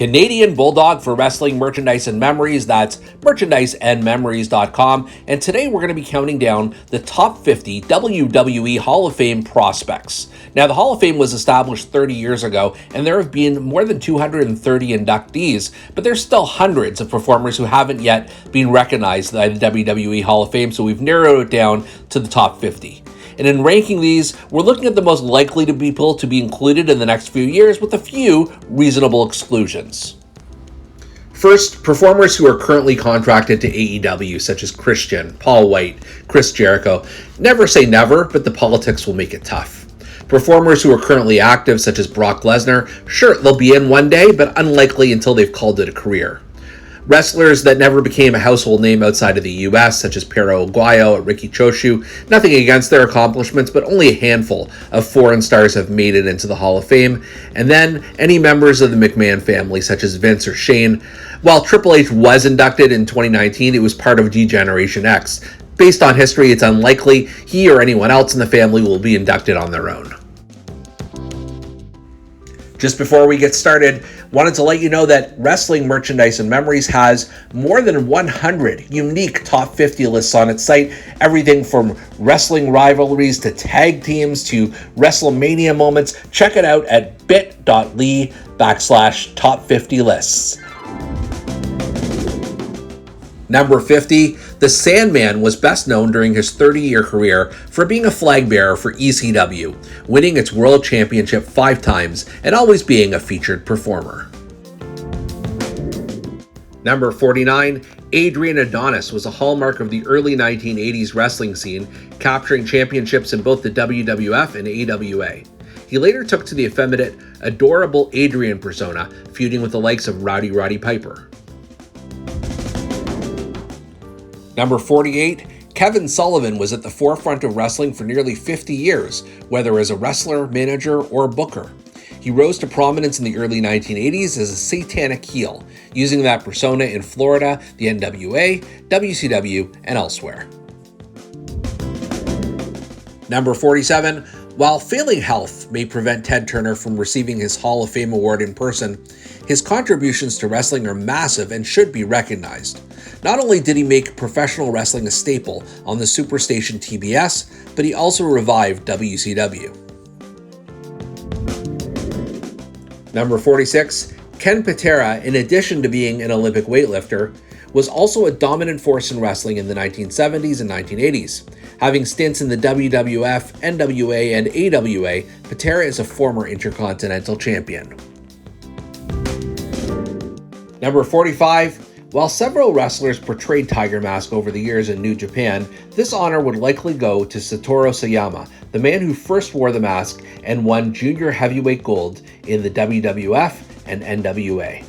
Canadian Bulldog for wrestling merchandise and memories. That's merchandiseandmemories.com. And today we're going to be counting down the top 50 WWE Hall of Fame prospects. Now, the Hall of Fame was established 30 years ago, and there have been more than 230 inductees, but there's still hundreds of performers who haven't yet been recognized by the WWE Hall of Fame, so we've narrowed it down to the top 50. And in ranking these, we're looking at the most likely to people to be included in the next few years with a few reasonable exclusions. First, performers who are currently contracted to AEW, such as Christian, Paul White, Chris Jericho. Never say never, but the politics will make it tough. Performers who are currently active, such as Brock Lesnar, sure, they'll be in one day, but unlikely until they've called it a career. Wrestlers that never became a household name outside of the US, such as Pero Aguayo or Ricky Choshu, nothing against their accomplishments, but only a handful of foreign stars have made it into the Hall of Fame. And then any members of the McMahon family, such as Vince or Shane. While Triple H was inducted in 2019, it was part of D-Generation X. Based on history, it's unlikely he or anyone else in the family will be inducted on their own. Just before we get started, wanted to let you know that Wrestling Merchandise and Memories has more than 100 unique top 50 lists on its site. Everything from wrestling rivalries to tag teams to WrestleMania moments. Check it out at bit.ly/top 50 lists. Number 50, the Sandman was best known during his 30-year career for being a flag bearer for ECW, winning its world championship 5 times and always being a featured performer. Number 49, Adrian Adonis was a hallmark of the early 1980s wrestling scene, capturing championships in both the WWF and AWA. He later took to the effeminate, adorable Adrian persona, feuding with the likes of Roddy Piper. Number 48, Kevin Sullivan was at the forefront of wrestling for nearly 50 years, whether as a wrestler, manager, or booker. He rose to prominence in the early 1980s as a satanic heel, using that persona in Florida, the NWA, WCW, and elsewhere. Number 47, while failing health may prevent Ted Turner from receiving his Hall of Fame award in person, his contributions to wrestling are massive and should be recognized. Not only did he make professional wrestling a staple on the superstation TBS, but he also revived WCW. Number 46, Ken Patera, in addition to being an Olympic weightlifter, was also a dominant force in wrestling in the 1970s and 1980s. Having stints in the WWF, NWA, and AWA, Patera is a former Intercontinental Champion. Number 45, while several wrestlers portrayed Tiger Mask over the years in New Japan, this honor would likely go to Satoru Sayama, the man who first wore the mask and won junior heavyweight gold in the WWF and NWA.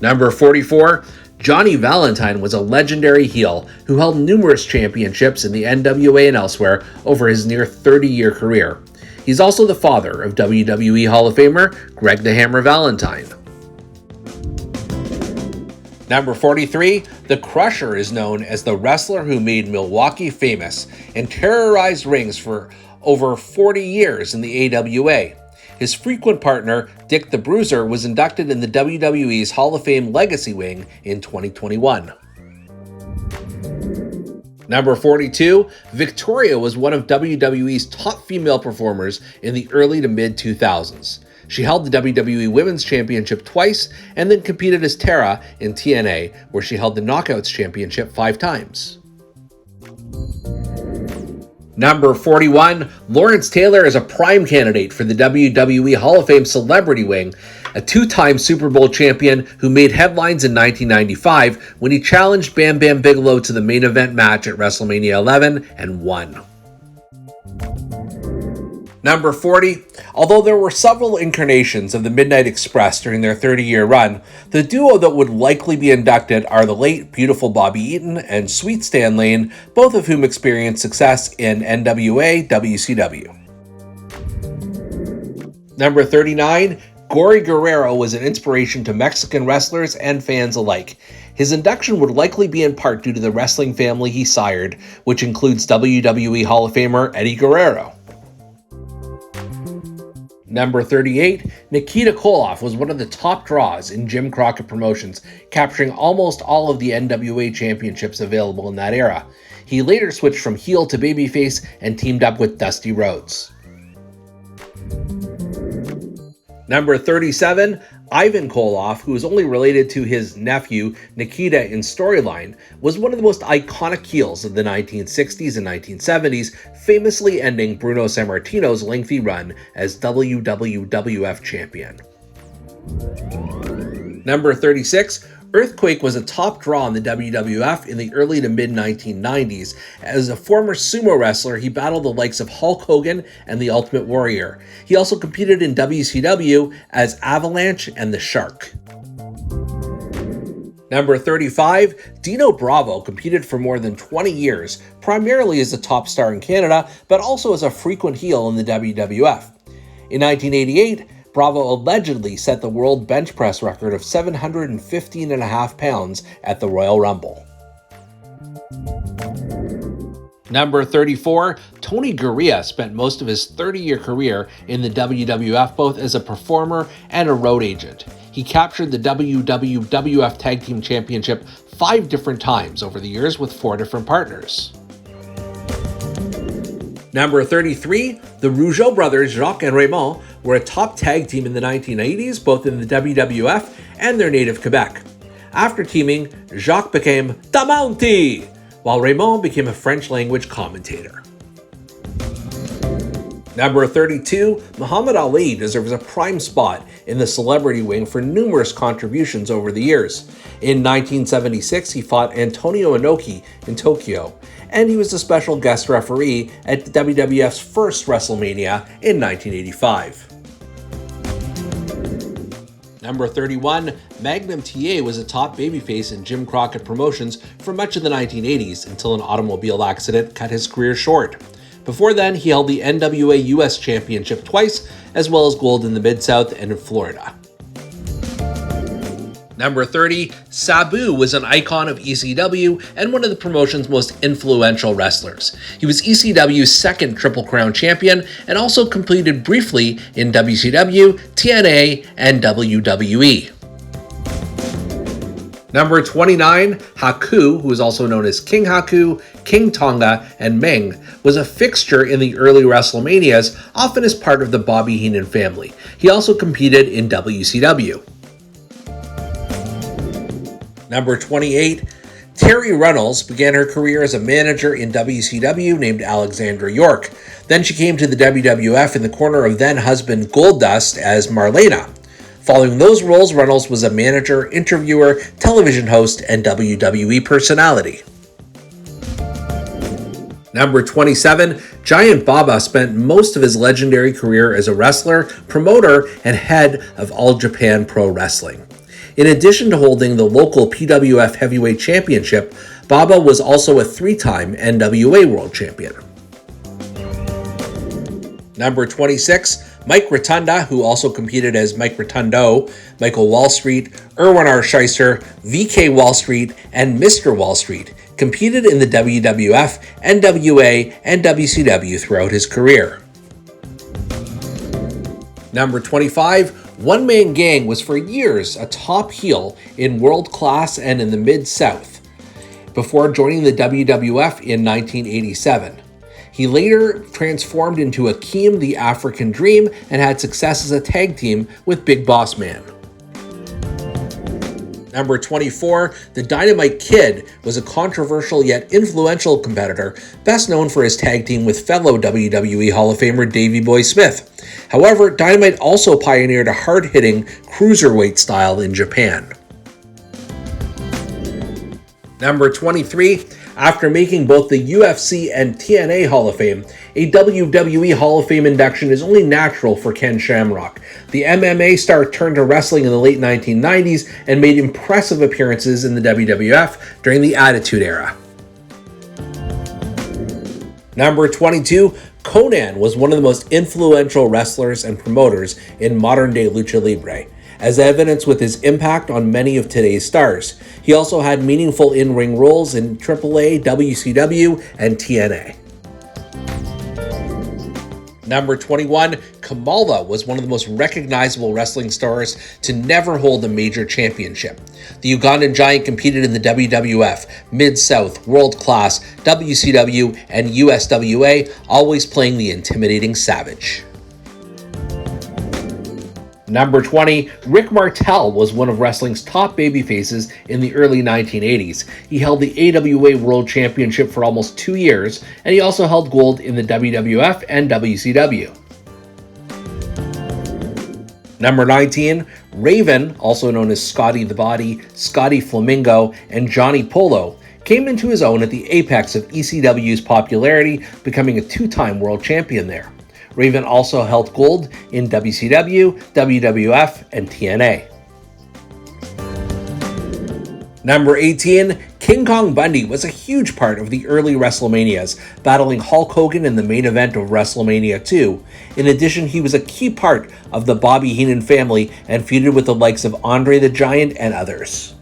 Number 44, Johnny Valentine was a legendary heel who held numerous championships in the NWA and elsewhere over his near 30-year career. He's also the father of WWE Hall of Famer Greg the Hammer Valentine. Number 43, The Crusher is known as the wrestler who made Milwaukee famous and terrorized rings for over 40 years in the AWA. His frequent partner, Dick the Bruiser, was inducted in the WWE's Hall of Fame Legacy Wing in 2021. Number 42, Victoria was one of WWE's top female performers in the early to mid-2000s. She held the WWE Women's Championship twice and then competed as Tara in TNA, where she held the Knockouts Championship 5 times. Number 41, Lawrence Taylor is a prime candidate for the WWE Hall of Fame Celebrity Wing, a 2-time Super Bowl champion who made headlines in 1995 when he challenged Bam Bam Bigelow to the main event match at WrestleMania 11 and won. Number 40, although there were several incarnations of the Midnight Express during their 30-year run, the duo that would likely be inducted are the late beautiful Bobby Eaton and Sweet Stan Lane, both of whom experienced success in NWA WCW. Number 39, Gory Guerrero was an inspiration to Mexican wrestlers and fans alike. His induction would likely be in part due to the wrestling family he sired, which includes WWE Hall of Famer Eddie Guerrero. Number 38, Nikita Koloff was one of the top draws in Jim Crockett Promotions, capturing almost all of the NWA championships available in that era. He later switched from heel to babyface and teamed up with Dusty Rhodes. Number 37, Ivan Koloff, who is only related to his nephew Nikita in storyline, was one of the most iconic heels of the 1960s and 1970s, famously ending Bruno Sammartino's lengthy run as WWF champion. Number 36, Earthquake was a top draw in the WWF in the early to mid-1990s. As a former sumo wrestler, he battled the likes of Hulk Hogan and the Ultimate Warrior. He also competed in WCW as Avalanche and the Shark. Number 35, Dino Bravo competed for more than 20 years, primarily as a top star in Canada, but also as a frequent heel in the WWF. In 1988, Bravo allegedly set the world bench press record of 715.5 pounds at the Royal Rumble. Number 34, Tony Gurria spent most of his 30-year career in the WWF both as a performer and a road agent. He captured the WWF Tag Team Championship 5 different times over the years with 4 different partners. Number 33, the Rougeau brothers, Jacques and Raymond, were a top tag team in the 1980s, both in the WWF and their native Quebec. After teaming, Jacques became the Mountie, while Raymond became a French-language commentator. Number 32, Muhammad Ali deserves a prime spot in the celebrity wing for numerous contributions over the years. In 1976, he fought Antonio Inoki in Tokyo, and he was a special guest referee at the WWF's first WrestleMania in 1985. Number 31, Magnum TA was a top babyface in Jim Crockett Promotions for much of the 1980s until an automobile accident cut his career short. Before then, he held the NWA US Championship twice, as well as gold in the Mid-South and in Florida. Number 30, Sabu was an icon of ECW and one of the promotion's most influential wrestlers. He was ECW's second Triple Crown champion and also competed briefly in WCW, TNA, and WWE. Number 29, Haku, who is also known as King Haku, King Tonga, and Meng, was a fixture in the early WrestleManias, often as part of the Bobby Heenan family. He also competed in WCW. Number 28, Terry Runnels began her career as a manager in WCW named Alexandra York. Then she came to the WWF in the corner of then-husband Goldust as Marlena. Following those roles, Runnels was a manager, interviewer, television host, and WWE personality. Number 27, Giant Baba spent most of his legendary career as a wrestler, promoter, and head of All Japan Pro Wrestling. In addition to holding the local PWF Heavyweight Championship, Baba was also a 3-time NWA World Champion. Number 26, Mike Rotunda, who also competed as Mike Rotundo, Michael Wall Street, Erwin R. Shyster, VK Wall Street, and Mr. Wall Street, competed in the WWF, NWA, and WCW throughout his career. Number 25, One Man Gang was for years a top heel in World Class and in the Mid-South, before joining the WWF in 1987. He later transformed into Akeem the African Dream and had success as a tag team with Big Boss Man. Number 24, the Dynamite Kid was a controversial yet influential competitor, best known for his tag team with fellow WWE Hall of Famer Davey Boy Smith. However, Dynamite also pioneered a hard-hitting cruiserweight style in Japan. Number 23, after making both the UFC and TNA Hall of Fame, a WWE Hall of Fame induction is only natural for Ken Shamrock. The MMA star turned to wrestling in the late 1990s and made impressive appearances in the WWF during the Attitude Era. Number 22, Conan was one of the most influential wrestlers and promoters in modern-day lucha libre, as evidenced with his impact on many of today's stars. He also had meaningful in-ring roles in AAA, WCW, and TNA. Number 21, Kamala was one of the most recognizable wrestling stars to never hold a major championship. The Ugandan giant competed in the WWF, Mid-South, World Class, WCW, and USWA, always playing the intimidating Savage. Number 20, Rick Martel was one of wrestling's top babyfaces in the early 1980s. He held the AWA World Championship for almost 2 years, and he also held gold in the WWF and WCW. Number 19, Raven, also known as Scotty the Body, Scotty Flamingo, and Johnny Polo, came into his own at the apex of ECW's popularity, becoming a 2-time world champion there. Raven also held gold in WCW, WWF, and TNA. Number 18, King Kong Bundy was a huge part of the early WrestleManias, battling Hulk Hogan in the main event of WrestleMania 2. In addition, he was a key part of the Bobby Heenan family and feuded with the likes of Andre the Giant and others.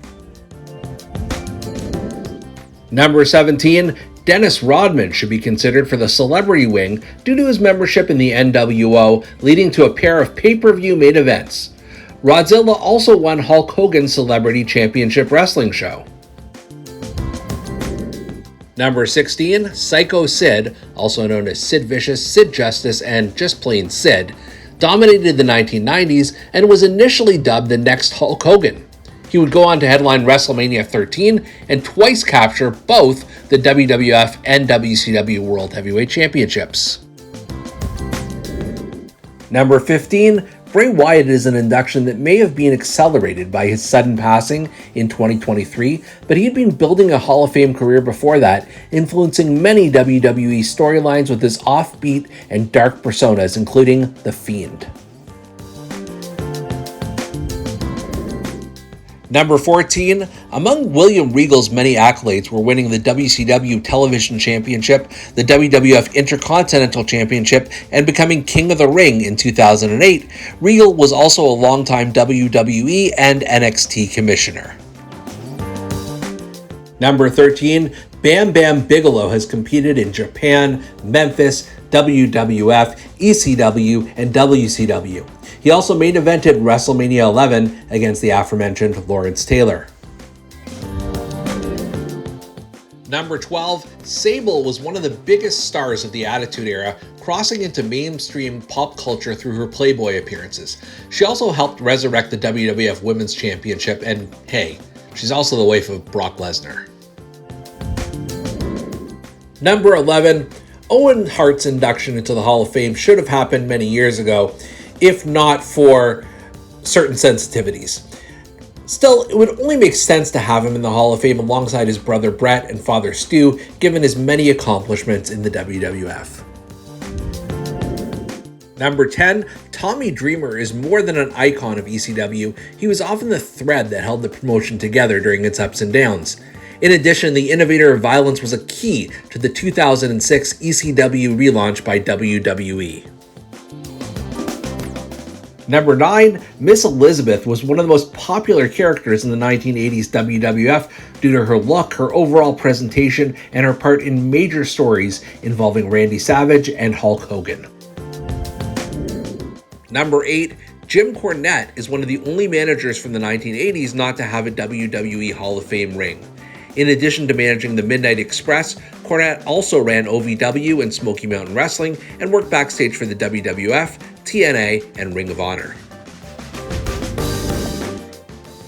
Number 17, Dennis Rodman should be considered for the celebrity wing due to his membership in the NWO, leading to a pair of pay-per-view main events. Rodzilla also won Hulk Hogan's Celebrity Championship Wrestling show. Number 16, Psycho Sid, also known as Sid Vicious, Sid Justice, and just plain Sid, dominated the 1990s and was initially dubbed the next Hulk Hogan. He would go on to headline WrestleMania 13 and twice capture both the WWF and WCW World Heavyweight Championships. Number 15, Bray Wyatt is an induction that may have been accelerated by his sudden passing in 2023, but he had been building a Hall of Fame career before that, influencing many WWE storylines with his offbeat and dark personas, including The Fiend. Number 14, among William Regal's many accolades were winning the WCW Television Championship, the WWF Intercontinental Championship, and becoming King of the Ring in 2008. Regal was also a longtime WWE and NXT commissioner. Number 13, Bam Bam Bigelow has competed in Japan, Memphis, WWF, ECW, and WCW. He also main evented WrestleMania 11 against the aforementioned Lawrence Taylor. Number 12, Sable was one of the biggest stars of the Attitude Era, crossing into mainstream pop culture through her Playboy appearances. She also helped resurrect the WWF Women's Championship, and hey, she's also the wife of Brock Lesnar. Number 11, Owen Hart's induction into the Hall of Fame should have happened many years ago, if not for certain sensitivities. Still, it would only make sense to have him in the Hall of Fame alongside his brother Brett and father Stu, given his many accomplishments in the WWF. Number 10, Tommy Dreamer is more than an icon of ECW. He was often the thread that held the promotion together during its ups and downs. In addition, the innovator of violence was a key to the 2006 ECW relaunch by WWE. Number 9, Miss Elizabeth was one of the most popular characters in the 1980s WWF due to her look, her overall presentation, and her part in major stories involving Randy Savage and Hulk Hogan. Number 8, Jim Cornette is one of the only managers from the 1980s not to have a WWE Hall of Fame ring. In addition to managing the Midnight Express, Cornette also ran OVW and Smoky Mountain Wrestling and worked backstage for the WWF, TNA, and Ring of Honor.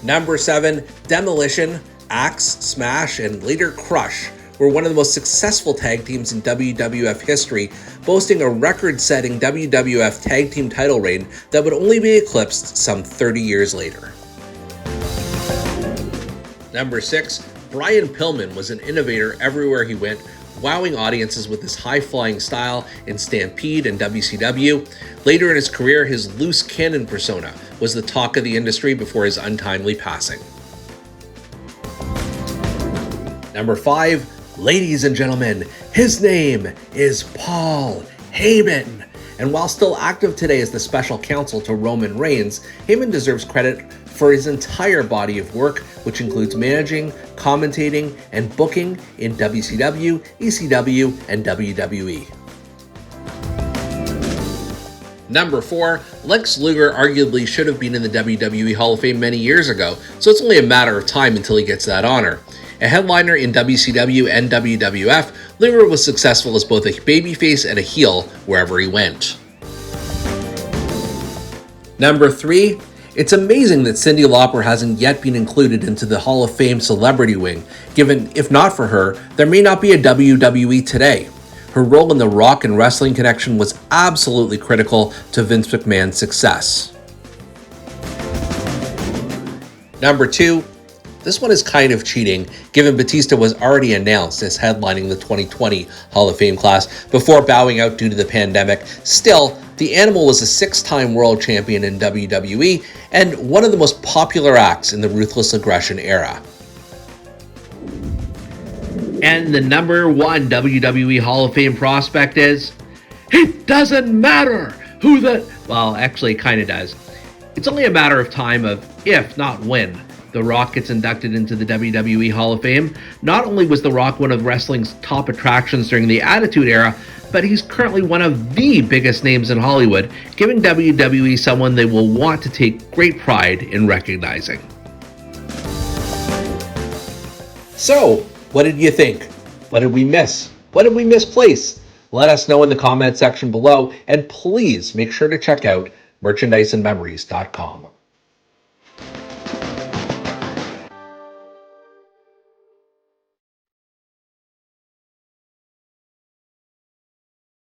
Number 7, Demolition, Axe, Smash, and later Crush were one of the most successful tag teams in WWF history, boasting a record-setting WWF tag team title reign that would only be eclipsed some 30 years later. Number 6, Brian Pillman was an innovator everywhere he went, wowing audiences with his high-flying style in Stampede and WCW. Later in his career, his loose cannon persona was the talk of the industry before his untimely passing. Number 5, ladies and gentlemen, his name is Paul Heyman. And while still active today as the special counsel to Roman Reigns, Heyman deserves credit for his entire body of work, which includes managing, commentating, and booking in WCW, ECW, and WWE. Number 4, Lex Luger arguably should have been in the WWE Hall of Fame many years ago, so it's only a matter of time until he gets that honor. A headliner in WCW and WWF, Luger was successful as both a babyface and a heel wherever he went. Number 3, it's amazing that Cyndi Lauper hasn't yet been included into the Hall of Fame celebrity wing, given if not for her, there may not be a WWE today. Her role in the Rock and wrestling connection was absolutely critical to Vince McMahon's success. Number 2, this one is kind of cheating, given Batista was already announced as headlining the 2020 Hall of Fame class before bowing out due to the pandemic. Still, the Animal was a 6-time world champion in WWE and one of the most popular acts in the Ruthless Aggression era. And the number 1 WWE Hall of Fame prospect is... It doesn't matter who the... Well, actually, it kind of does. It's only a matter of time of if, not when, The Rock gets inducted into the WWE Hall of Fame. Not only was The Rock one of wrestling's top attractions during the Attitude Era, but he's currently one of the biggest names in Hollywood, giving WWE someone they will want to take great pride in recognizing. So, what did you think? What did we miss? What did we misplace? Let us know in the comment section below, and please make sure to check out merchandiseandmemories.com.